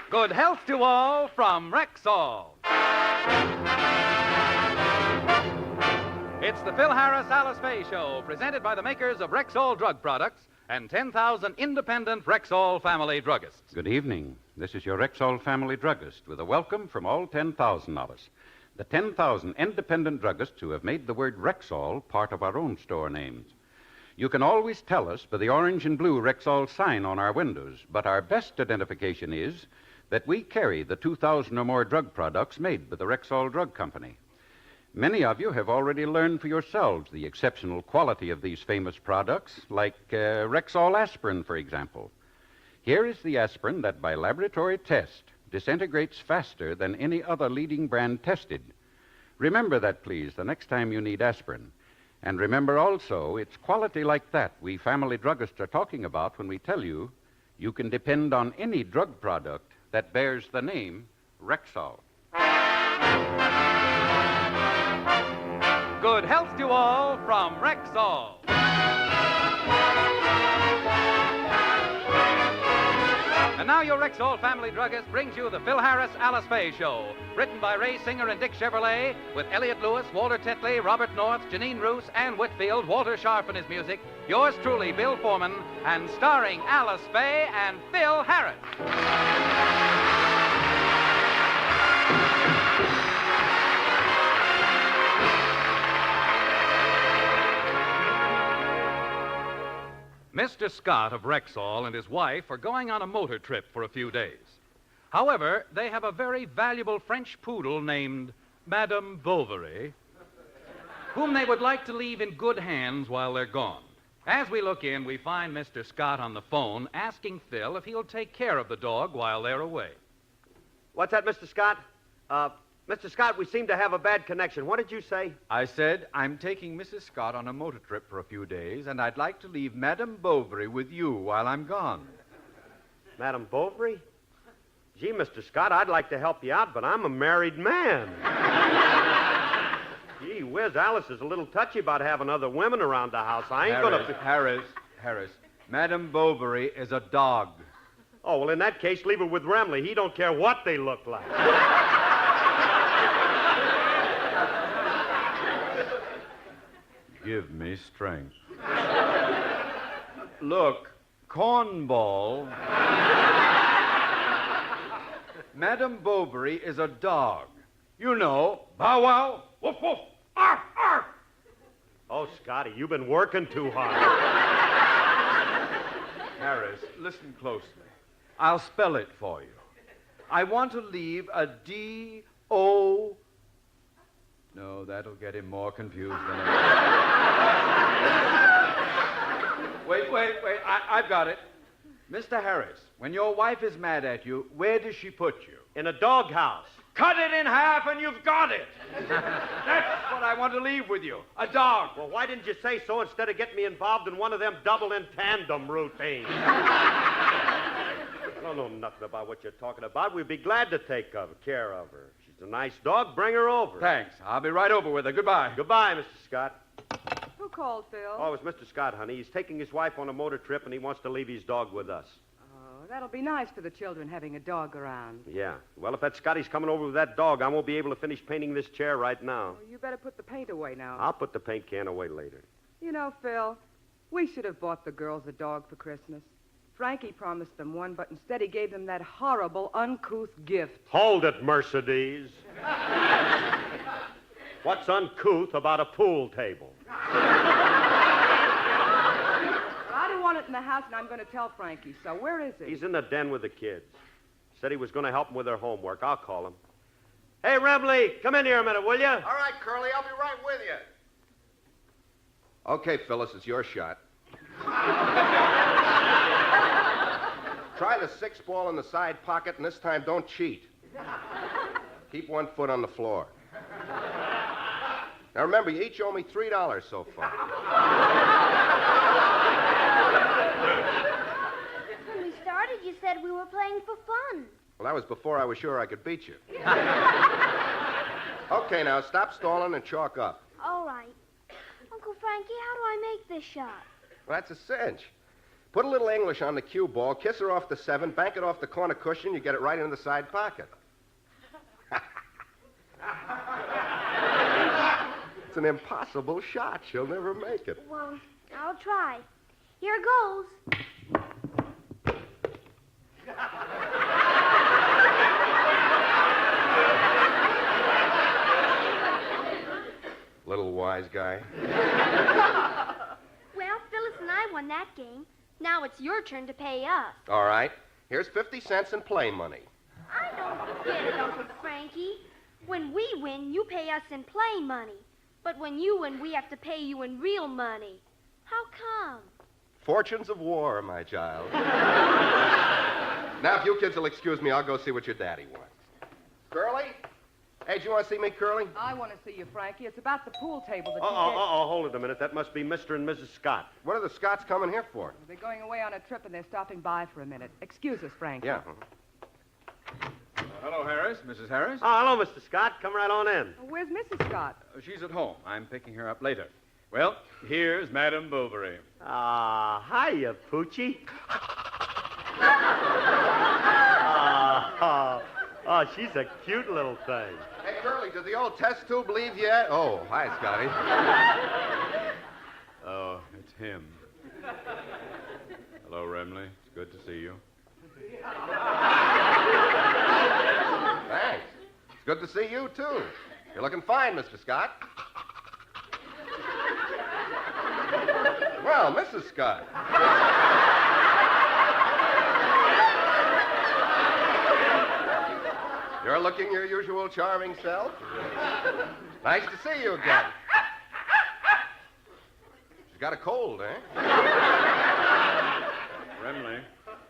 Good health to all from Rexall. It's the Phil Harris Alice Faye Show, presented by the makers of Rexall drug products and 10,000 independent Rexall family druggists. Good evening. This is your Rexall family druggist with a welcome from all 10,000 of us. The 10,000 independent druggists who have made the word Rexall part of our own store names. You can always tell us by the orange and blue Rexall sign on our windows, but our best identification is that we carry the 2,000 or more drug products made by the Rexall Drug Company. Many of you have already learned for yourselves the exceptional quality of these famous products, like Rexall aspirin, for example. Here is the aspirin that, by laboratory test, disintegrates faster than any other leading brand tested. Remember that, please, the next time you need aspirin. And remember also, it's quality like that we family druggists are talking about when we tell you you can depend on any drug product that bears the name Rexall. Good health to all from Rexall. And now your Rexall family druggist brings you the Phil Harris Alice Faye Show, written by Ray Singer and Dick Chevrolet, with Elliot Lewis, Walter Tetley, Robert North, Janine Roos, Ann Whitfield, Walter Sharp in his music, yours truly, Bill Foreman, and starring Alice Faye and Phil Harris. Mr. Scott of Rexall and his wife are going on a motor trip for a few days. However, they have a very valuable French poodle named Madame Bovary, whom they would like to leave in good hands while they're gone. As we look in, we find Mr. Scott on the phone asking Phil if he'll take care of the dog while they're away. What's that, Mr. Scott? Mr. Scott, we seem to have a bad connection. What did you say? I said I'm taking Mrs. Scott on a motor trip for a few days, and I'd like to leave Madame Bovary with you while I'm gone. Madame Bovary? Gee, Mr. Scott, I'd like to help you out, but I'm a married man. Gee whiz, Alice is a little touchy about having other women around the house. I ain't gonna... Harris, Madame Bovary is a dog. Oh, well, in that case, leave her with Remley. He don't care what they look like. Give me strength. Look, cornball. Madame Bovary is a dog. You know, bow wow, woof woof, arf, arf. Oh, Scotty, you've been working too hard. Harris, listen closely. I'll spell it for you. I want to leave a D-O... No, that'll get him more confused than Wait. I've got it. Mr. Harris, when your wife is mad at you, where does she put you? In a doghouse. Cut it in half and you've got it. That's what I want to leave with you. A dog. Well, why didn't you say so instead of getting me involved in one of them double in tandem routines? I don't know nothing about what you're talking about. We'd be glad to take care of her. She's a nice dog. Bring her over. Thanks. I'll be right over with her. Goodbye. Goodbye, Mr. Scott. Who called, Phil? Oh, it was Mr. Scott, honey. He's taking his wife on a motor trip, and he wants to leave his dog with us. Oh, that'll be nice for the children having a dog around. Yeah. Well, if that Scotty's coming over with that dog, I won't be able to finish painting this chair right now. Oh, you better put the paint away now. I'll put the paint can away later. You know, Phil, we should have bought the girls a dog for Christmas. Frankie promised them one, but instead he gave them that horrible, uncouth gift. Hold it, Mercedes. What's uncouth about a pool table? I don't want it in the house, and I'm going to tell Frankie. So where is he? He's in the den with the kids. Said he was going to help them with their homework. I'll call him. Hey, Remley, come in here a minute, will you? All right, Curly, I'll be right with you. Okay, Phyllis, it's your shot. Try the 6-ball in the side pocket, and this time don't cheat. Keep one foot on the floor. Now, remember, you each owe me $3 so far. When we started, you said we were playing for fun. Well, that was before I was sure I could beat you. Okay, now, stop stalling and chalk up. All right. Uncle Frankie, how do I make this shot? Well, that's a cinch. Put a little English on the cue ball, kiss her off the 7, bank it off the corner cushion, you get it right into the side pocket. It's an impossible shot. She'll never make it. Well, I'll try. Here goes. Little wise guy. Well, Phyllis and I won that game. Now it's your turn to pay us. All right. Here's 50 cents in play money. I don't get it, Uncle Frankie. When we win, you pay us in play money. But when you win, we have to pay you in real money. How come? Fortunes of war, my child. Now, if you kids will excuse me, I'll go see what your daddy wants. Curly? Hey, do you want to see me, Curly? I want to see you, Frankie. It's about the pool table that Hold it a minute. That must be Mr. and Mrs. Scott. What are the Scots coming here for? They're going away on a trip, and they're stopping by for a minute. Excuse us, Frankie. Yeah. Hello, Harris. Mrs. Harris? Oh, hello, Mr. Scott. Come right on in. Where's Mrs. Scott? She's at home. I'm picking her up later. Well, here's Madame Bovary. Hiya, Poochie. Oh, she's a cute little thing. Hey, Curly, did the old test tube leave yet? Oh, hi, Scotty. Oh, it's him. Hello, Remley. It's good to see you. Thanks. It's good to see you, too. You're looking fine, Mr. Scott. Well, Mrs. Scott. You're looking your usual charming self. Nice to see you again. She's got a cold, eh? Remley,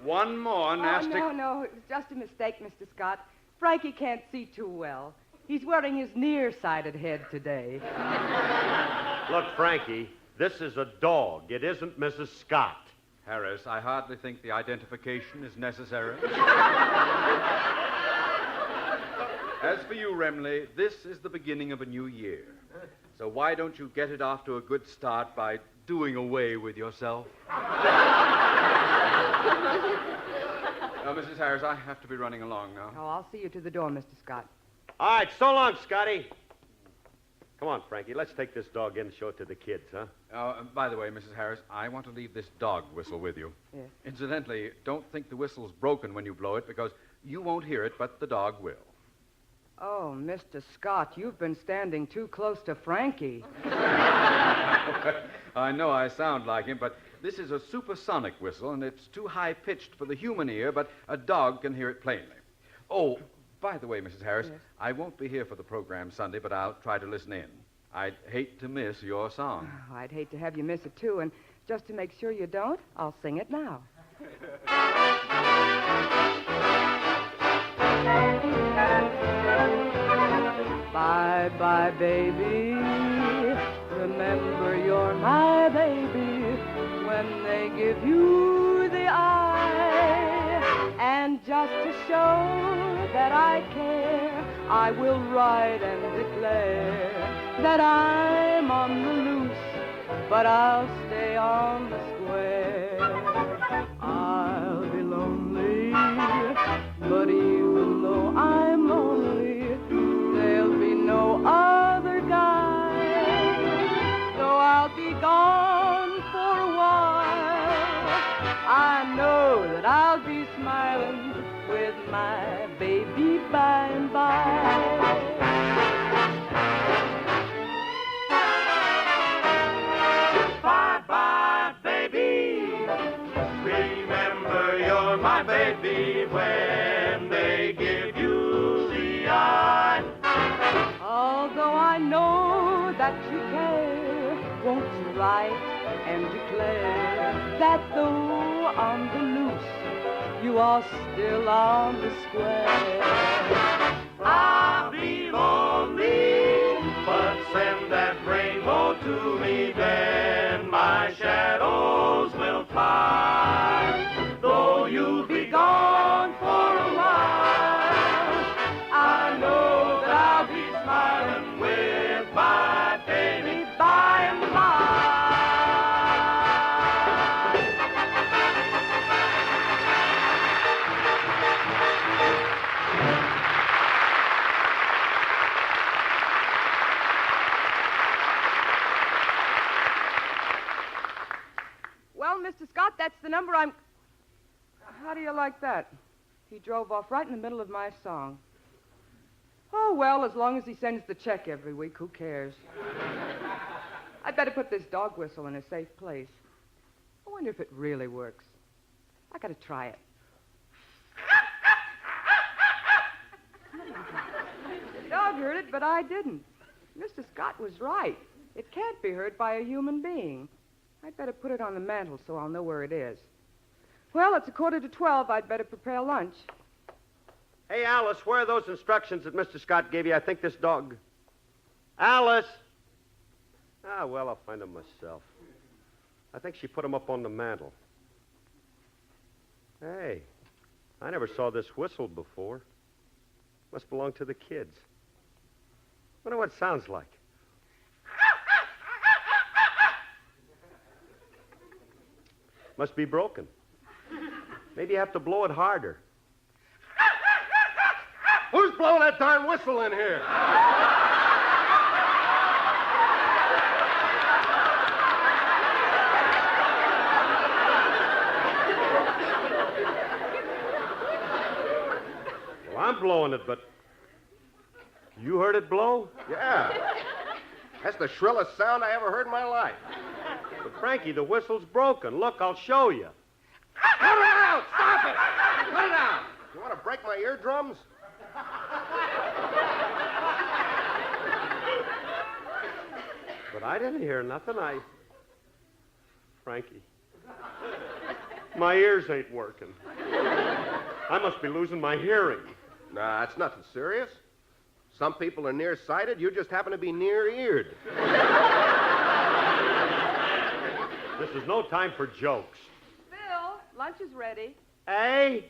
one more nasty... Oh, no. It was just a mistake, Mr. Scott. Frankie can't see too well. He's wearing his nearsighted head today. Look, Frankie, this is a dog. It isn't Mrs. Scott. Harris, I hardly think the identification is necessary. As for you, Remley, this is the beginning of a new year. So why don't you get it off to a good start by doing away with yourself? Now, Mrs. Harris, I have to be running along now. Oh, I'll see you to the door, Mr. Scott. All right, so long, Scotty. Come on, Frankie. Let's take this dog in and show it to the kids, huh? By the way, Mrs. Harris, I want to leave this dog whistle with you. Yes. Incidentally, don't think the whistle's broken when you blow it, because you won't hear it, but the dog will. Oh, Mr. Scott, you've been standing too close to Frankie. I know I sound like him, but this is a supersonic whistle, and it's too high-pitched for the human ear, but a dog can hear it plainly. Oh, by the way, Mrs. Harris, yes? I won't be here for the program Sunday, but I'll try to listen in. I'd hate to miss your song. Oh, I'd hate to have you miss it, too, and just to make sure you don't, I'll sing it now. Bye-bye, baby. Remember you're my baby when they give you the eye. And just to show that I care, I will write and declare that I'm on the loose, but I'll stay on the square. I'll be lonely, but even though I'm lonely, there'll be no other guy. Though I'll be gone for a while, I know that I'll be smiling with my baby by and by. Bye-bye, baby. Remember you're my baby when they give you the eye. Although I know that you care, won't you write and declare that though on the loose, you are still on the square? I'll be lonely, but send that rainbow to me, then my shadows will fly. Though you'll be gone for a while, I know that I'll be smiling with my baby by and by. number I'm... How do you like that? He drove off right in the middle of my song. Oh, well, as long as he sends the check every week, who cares? I'd better put this dog whistle in a safe place. I wonder if it really works. I gotta try it. The dog heard it, but I didn't. Mr. Scott was right. It can't be heard by a human being. I'd better put it on the mantel so I'll know where it is. Well, it's 11:45. I'd better prepare lunch. Hey, Alice, where are those instructions that Mr. Scott gave you? I think this dog... Alice! Ah, well, I'll find them myself. I think she put them up on the mantel. Hey, I never saw this whistle before. Must belong to the kids. Wonder what it sounds like. Must be broken. Maybe you have to blow it harder. Who's blowing that darn whistle in here? Well, I'm blowing it, but... You heard it blow? Yeah. That's the shrillest sound I ever heard in my life. But, Frankie, the whistle's broken. Look, I'll show you. Cut it out! Stop it! Cut it out! You want to break my eardrums? But I didn't hear nothing. Frankie, my ears ain't working. I must be losing my hearing. Nah, it's nothing serious. Some people are nearsighted. You just happen to be near-eared. This is no time for jokes. Bill, lunch is ready. Hey?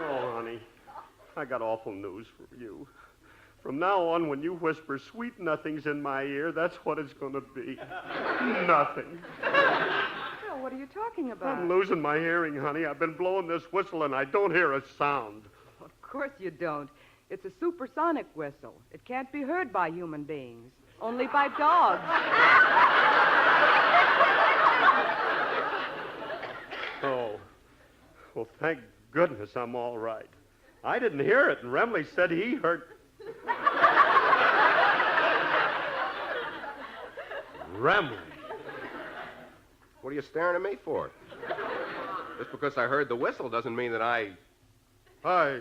Oh, honey, I got awful news for you. From now on, when you whisper sweet nothings in my ear, that's what it's going to be. Nothing. Bill, what are you talking about? I'm losing my hearing, honey. I've been blowing this whistle, and I don't hear a sound. Of course you don't. It's a supersonic whistle. It can't be heard by human beings, only by dogs. Oh. Well, thank goodness I'm all right. I didn't hear it, and Remley said he heard... Remley. What are you staring at me for? Just because I heard the whistle doesn't mean that I... Hi.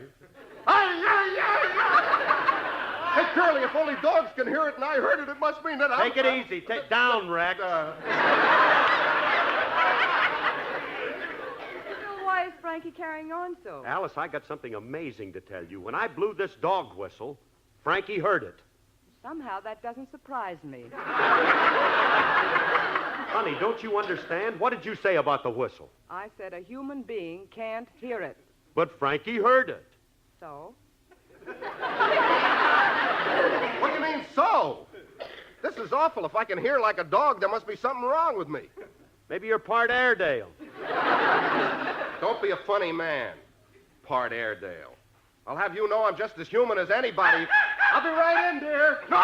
Hey, Curly, if only dogs can hear it and I heard it, it must mean that I... Take it easy. Take down, Rex. Bill, why is Frankie carrying on so? Alice, I got something amazing to tell you. When I blew this dog whistle, Frankie heard it. Somehow that doesn't surprise me. Honey, don't you understand? What did you say about the whistle? I said a human being can't hear it. But Frankie heard it. So? What do you mean, so? This is awful. If I can hear like a dog, there must be something wrong with me. Maybe you're part Airedale. Don't be a funny man, part Airedale. I'll have you know I'm just as human as anybody. I'll be right in, dear. No!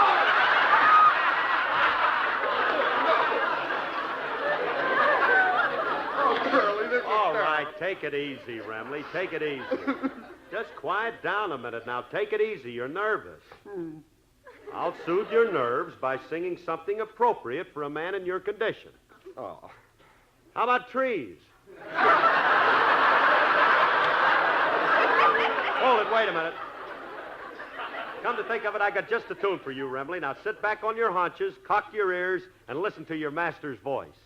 Oh, Curly, this is All terrible. right, take it easy, Remley. Take it easy. Just quiet down a minute now. Take it easy. You're nervous. I'll soothe your nerves by singing something appropriate for a man in your condition. Oh. How about trees? Hold it, wait a minute. Come to think of it, I got just the tune for you, Remley. Now sit back on your haunches, cock your ears, and listen to your master's voice.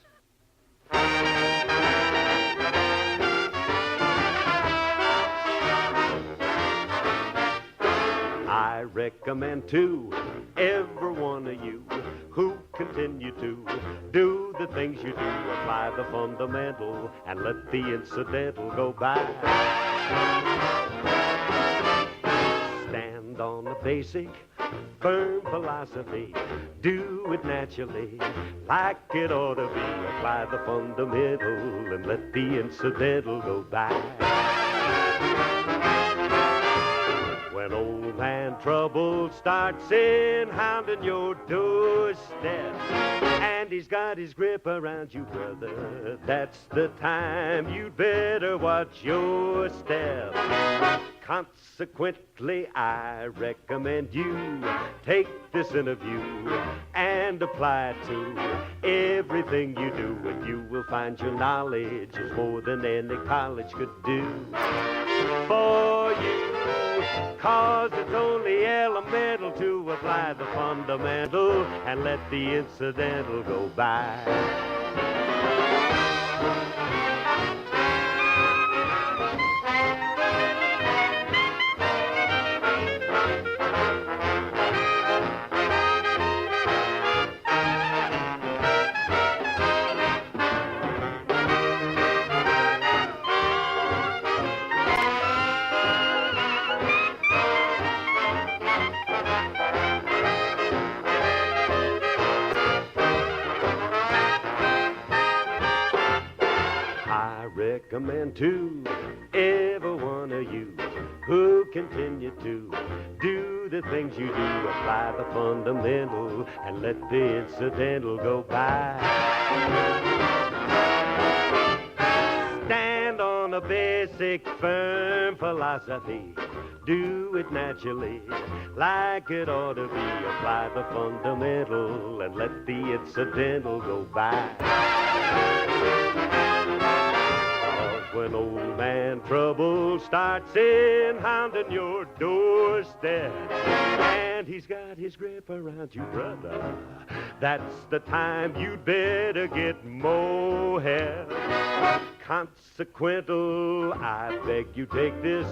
I recommend to every one of you who continue to do the things you do, apply the fundamental and let the incidental go by. Stand on a basic, firm philosophy. Do it naturally, like it ought to be. Apply the fundamental and let the incidental go by. When old man trouble starts in, hounding your doorstep, and he's got his grip around you, brother, that's the time you'd better watch your step. Consequently, I recommend you take this interview and apply it to everything you do, and you will find your knowledge is more than any college could do for you. 'Cause it's only elemental to apply the fundamental and let the incidental go by. Recommend to every one of you who continue to do the things you do, apply the fundamental and let the incidental go by. Stand on a basic firm philosophy, do it naturally like it ought to be, apply the fundamental and let the incidental go by. When old man trouble starts in, hounding your doorstep, and he's got his grip around you, brother, that's the time you'd better get more help. Consequential, I beg you take this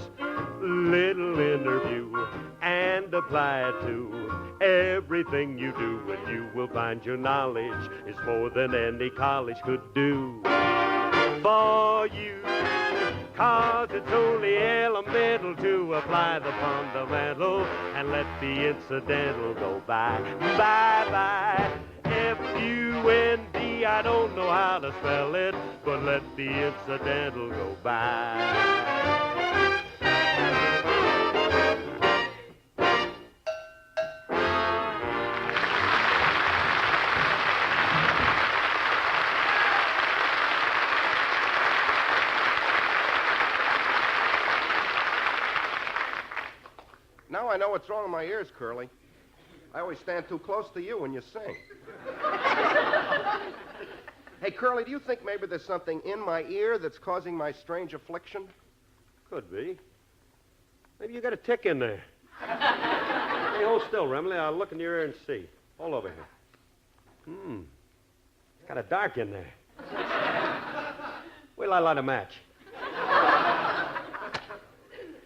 little interview and apply it to everything you do, and you will find your knowledge is more than any college could do for you. 'Cause it's only elemental to apply the fundamental and let the incidental go by. Bye-bye. F-U-N-D, I don't know how to spell it, but let the incidental go by. Now I know what's wrong with my ears, Curly. I always stand too close to you when you sing. Hey, Curly, do you think maybe there's something in my ear that's causing my strange affliction? Could be. Maybe you got a tick in there. Hey, hold still, Remley. I'll look in your ear and see. Hold over here. It's kind of dark in there. Wait till I light a match.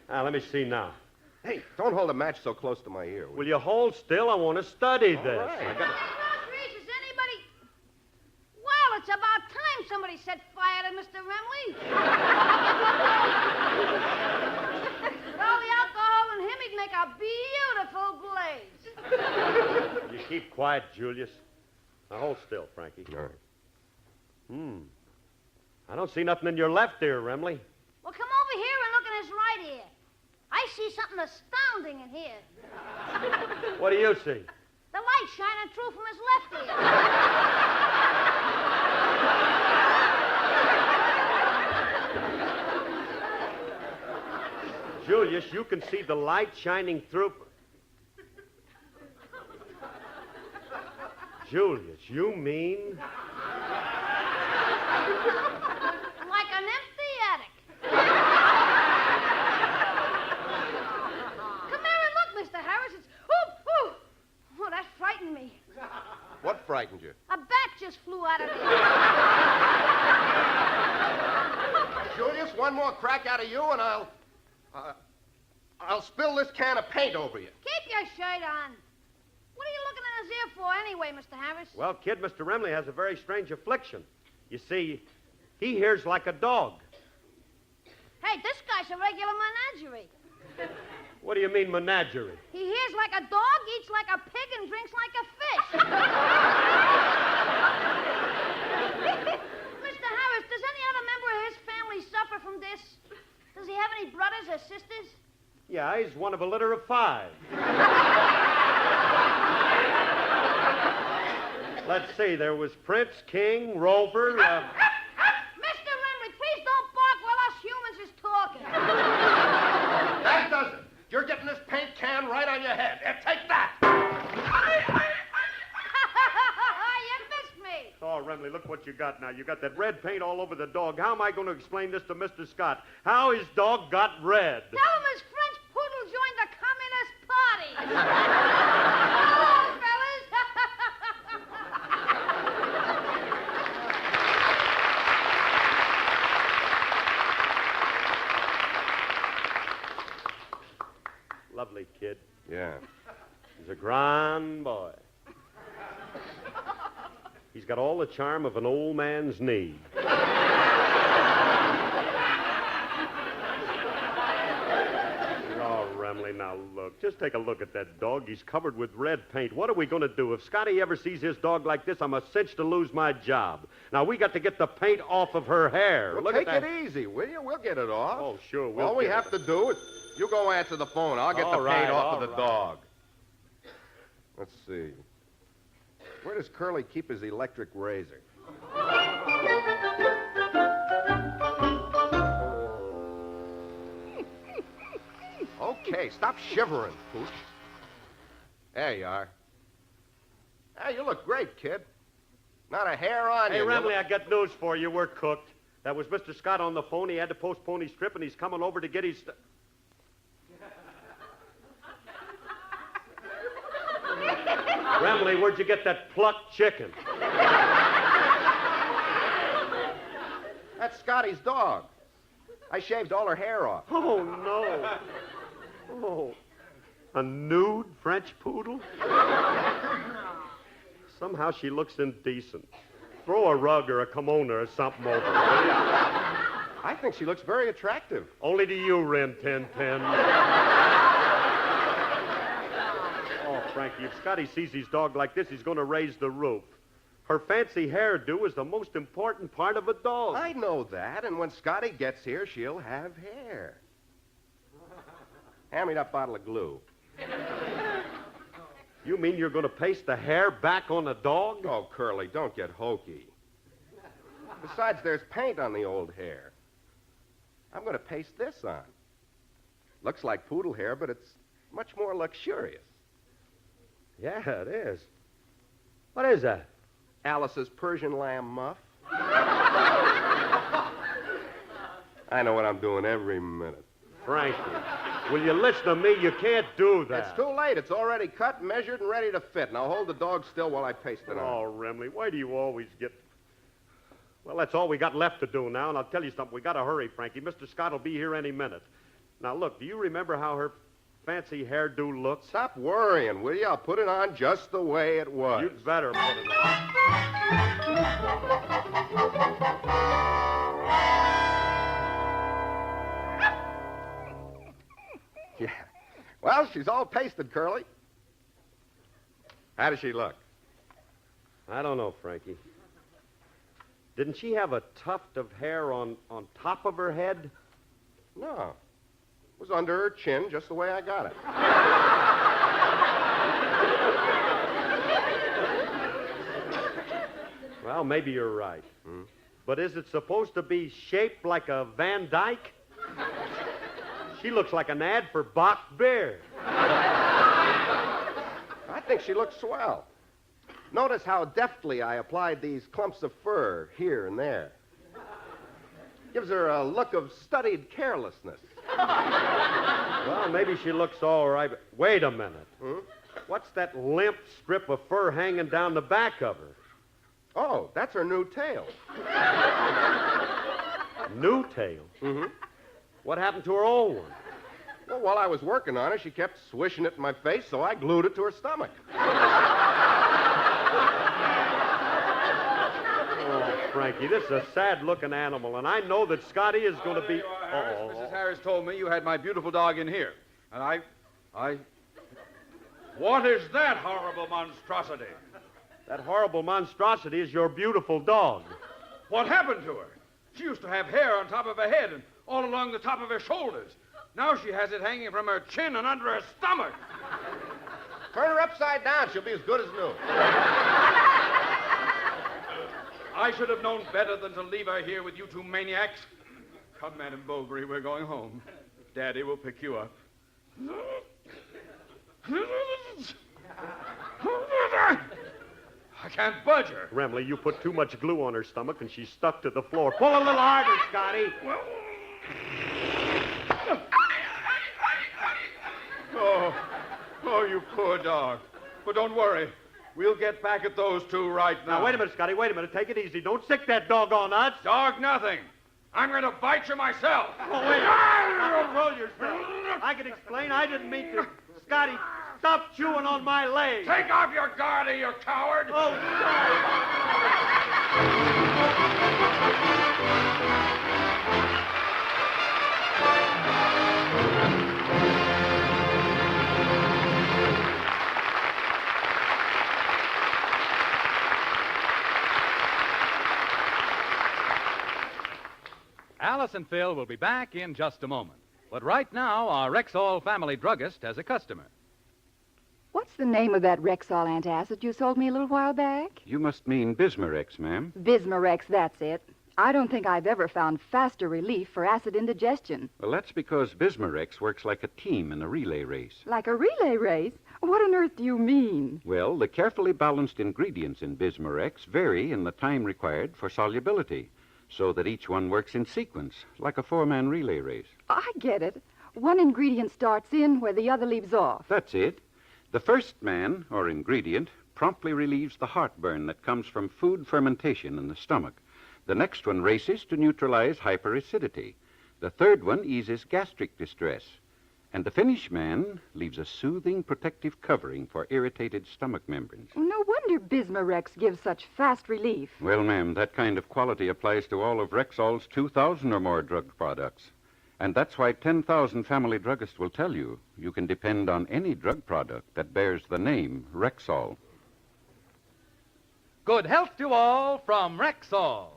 Now, let me see now. Hey, don't hold a match so close to my ear. Will you hold still? I want to study this. All right. Reese, is anybody... Well, it's about time somebody set fire to Mr. Remley. With all the alcohol in him, he'd make a beautiful blaze. You keep quiet, Julius. Now, hold still, Frankie. All right. I don't see nothing in your left ear, Remley. Well, come over here and look in his right ear. I see something astounding in here. What do you see? The light shining through from his left ear. Julius, you can see the light shining through... Julius, you mean... Like an empty attic. Come here and look, Mr. Harris. It's... Oh, that frightened me. What frightened you? A bat just flew out of me. Julius, one more crack out of you and I'll spill this can of paint over you. Keep your shirt on. What are you looking in his ear for anyway, Mr. Harris? Well, kid, Mr. Remley has a very strange affliction. You see, he hears like a dog. Hey, this guy's a regular menagerie. What do you mean, menagerie? He hears like a dog, eats like a pig, and drinks like a fish. Mr. Harris, does any other member of his family suffer from this? Does he have any brothers or sisters? Yeah, he's one of a litter of 5. Let's see, there was Prince, King, Rover. Mr. Remley, please don't bark while us humans is talking. That does it. You're getting this paint can right on your head. Here, take that. You missed me. Oh, Remley, look what you got now. You got that red paint all over the dog. How am I going to explain this to Mr. Scott? How his dog got red? Tell him his French poodle joined the Communist Party. Hello, fellas. Lovely kid. Yeah. He's a grand boy. He's got all the charm of an old man's knee. Oh, Remley, now look. Just take a look at that dog. He's covered with red paint. What are we going to do? If Scotty ever sees his dog like this, I'm a cinch to lose my job. Now, we got to get the paint off of her hair. Well, look take at it that. easy, will you? We'll get it off. Oh, sure. All we have to do is you go answer the phone. I'll get All the right, paint off all of the right. dog. Let's see. Where does Curly keep his electric razor? Okay, stop shivering, Pooch. There you are. Hey, you look great, kid. Not a hair on Hey, you. Remley, I got news for you. We're cooked. That was Mr. Scott on the phone. He had to postpone his trip, and he's coming over to get his... Remley, where'd you get that plucked chicken? That's Scotty's dog. I shaved all her hair off. Oh, no. Oh, a nude French poodle? Somehow she looks indecent. Throw a rug or a kimono or something over her. I think she looks very attractive. Only to you, Rin Tin Tin. Oh, Frankie, if Scotty sees his dog like this, he's going to raise the roof. Her fancy hairdo is the most important part of a dog. I know that, and when Scotty gets here, she'll have hair. Hand me that bottle of glue. You mean you're going to paste the hair back on a dog? Oh, Curly, don't get hokey. Besides, there's paint on the old hair. I'm going to paste this on. Looks like poodle hair, but it's much more luxurious. Yeah, it is. What is that? Alice's Persian lamb muff. I know what I'm doing every minute. Frankie, will you listen to me? You can't do that. It's too late. It's already cut, measured, and ready to fit. Now hold the dog still while I paste it on. Oh, Remley, why do you always get... Well, that's all we got left to do now, and I'll tell you something. We got to hurry, Frankie. Mr. Scott will be here any minute. Now, look, do you remember how her fancy hairdo looks? Stop worrying, will you? I'll put it on just the way it was. You'd better put it on. Yeah. Well, she's all pasted, Curly. How does she look? I don't know, Frankie. Didn't she have a tuft of hair on top of her head? No. It was under her chin, just the way I got it. Well, maybe you're right. But is it supposed to be shaped like a Van Dyke? She looks like an ad for Bach beer. I think she looks swell. Notice how deftly I applied these clumps of fur here and there. Gives her a look of studied carelessness. Well, maybe she looks all right. But wait a minute. What's that limp strip of fur hanging down the back of her? Oh, that's her new tail. New tail? Mm-hmm. What happened to her old one? Well, while I was working on her, she kept swishing it in my face, so I glued it to her stomach. Oh, Frankie, this is a sad-looking animal, and I know that Scotty is going to be... Harris, Mrs. Harris told me you had my beautiful dog in here. And I... What is that horrible monstrosity? That horrible monstrosity is your beautiful dog. What happened to her? She used to have hair on top of her head and all along the top of her shoulders. Now she has it hanging from her chin and under her stomach. Turn her upside down. She'll be as good as new. I should have known better than to leave her here with you two maniacs. Come, Madam Bovary, we're going home. Daddy will pick you up. I can't budge her. Remley, you put too much glue on her stomach and she's stuck to the floor. Pull a little harder, Scotty. Oh, you poor dog. But don't worry. We'll get back at those two right now. Now, wait a minute, Scotty. Wait a minute. Take it easy. Don't sick that dog on us. Dog nothing. I'm going to bite you myself. Oh, wait. Now, control yourself. I can explain. I didn't mean to. Scotty, stop chewing on my leg. Take off your garter, you coward. Oh, Alice and Phil will be back in just a moment. But right now, our Rexall family druggist has a customer. What's the name of that Rexall antacid you sold me a little while back? You must mean Bismarex, ma'am. Bismarex, that's it. I don't think I've ever found faster relief for acid indigestion. Well, that's because Bismarex works like a team in a relay race. Like a relay race? What on earth do you mean? Well, the carefully balanced ingredients in Bismarex vary in the time required for solubility, so that each one works in sequence, like a four-man relay race. I get it. One ingredient starts in where the other leaves off. That's it. The first man, or ingredient, promptly relieves the heartburn that comes from food fermentation in the stomach. The next one races to neutralize hyperacidity. The third one eases gastric distress. And the finished man leaves a soothing protective covering for irritated stomach membranes. No wonder Bismarex gives such fast relief. Well, ma'am, that kind of quality applies to all of Rexall's 2,000 or more drug products. And that's why 10,000 family druggists will tell you you can depend on any drug product that bears the name Rexall. Good health to all from Rexall.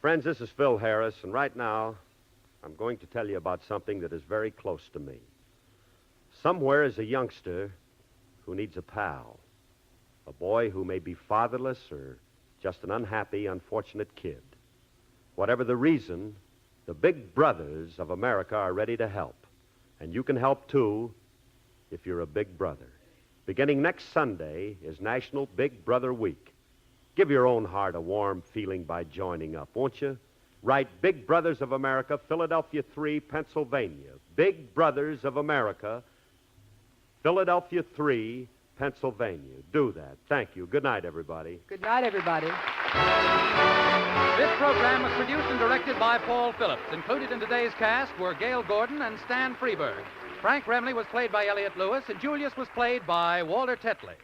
Friends, this is Phil Harris, and right now, I'm going to tell you about something that is very close to me. Somewhere is a youngster who needs a pal, a boy who may be fatherless or just an unhappy, unfortunate kid. Whatever the reason, the big brothers of America are ready to help, and you can help too if you're a big brother. Beginning next Sunday is National Big Brother Week. Give your own heart a warm feeling by joining up, won't you? Write Big Brothers of America, Philadelphia 3, Pennsylvania. Big Brothers of America, Philadelphia 3, Pennsylvania. Do that. Thank you. Good night, everybody. Good night, everybody. This program was produced and directed by Paul Phillips. Included in today's cast were Gail Gordon and Stan Freeberg. Frank Remley was played by Elliot Lewis, and Julius was played by Walter Tetley.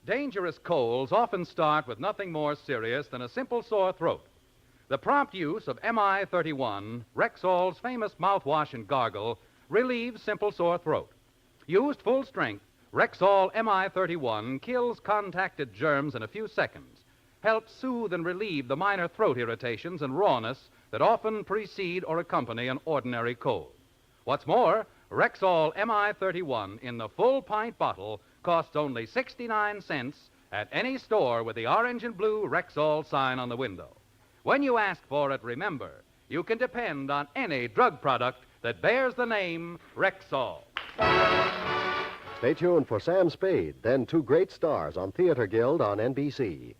Dangerous colds often start with nothing more serious than a simple sore throat. The prompt use of MI-31, Rexall's famous mouthwash and gargle, relieves simple sore throat. Used full strength, Rexall MI-31 kills contacted germs in a few seconds, helps soothe and relieve the minor throat irritations and rawness that often precede or accompany an ordinary cold. What's more, Rexall MI-31 in the full pint bottle costs only 69 cents at any store with the orange and blue Rexall sign on the window. When you ask for it, remember, you can depend on any drug product that bears the name Rexall. Stay tuned for Sam Spade, then Two Great Stars on Theater Guild on NBC.